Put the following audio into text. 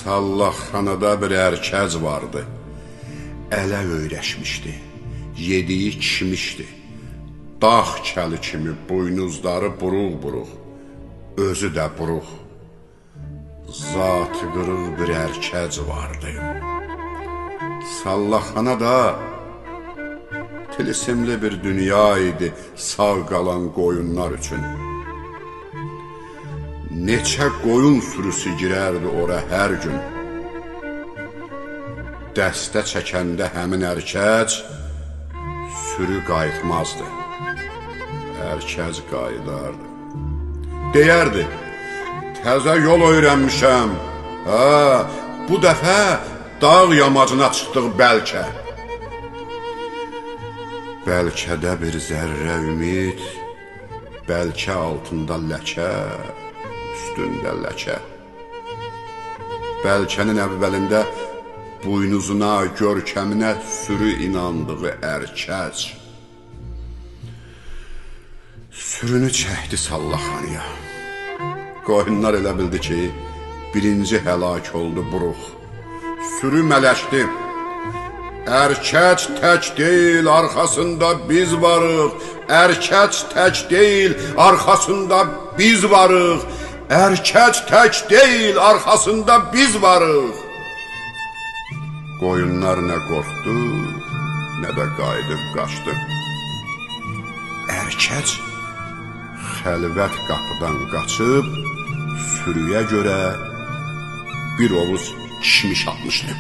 Sallaxanada bir ərkəz vardı. Ələ öyrəşmişdi, yediyi kişmişdi. Dağ kəli kimi buynuzları buruq-buruq, özü də buruq. Zatı qırıq bir ərkəz vardı. Sallaxanada tilsimli bir dünya idi sağ qalan qoyunlar üçün. Neçə qoyun sürüsü girərdi ora hər gün. Dəstə çəkəndə həmin ərkəz sürü qayıtmazdı. Ərkəz qayıdardı. Deyərdi, təzə yol öyrənmişəm. Bu dəfə dağ yamacına çıxdıq bəlkə. Bəlkə də bir zərrə ümid, bəlkə altında ləkə, üstündə ləkə. Bəlkənin əvvəlində buynuzuna, görkəminə sürü inandığı ərkəz. Sürünü çəkdi Sallaxanıya. Qoyunlar elə bildi ki, birinci həlak oldu buruq. Sürü mələşdi. Ərkəz tək deyil, arxasında biz varıq. Ərkəz tək deyil, arxasında biz varıq. Ərkəz tək deyil, arxasında biz varıq. Qoyunlar nə qorxdu, nə də qayıdıb qaçdı. Ərkəz xəlvət qapıdan qaçıb, sürüyə görə bir ovuz kişmiş atmışdı.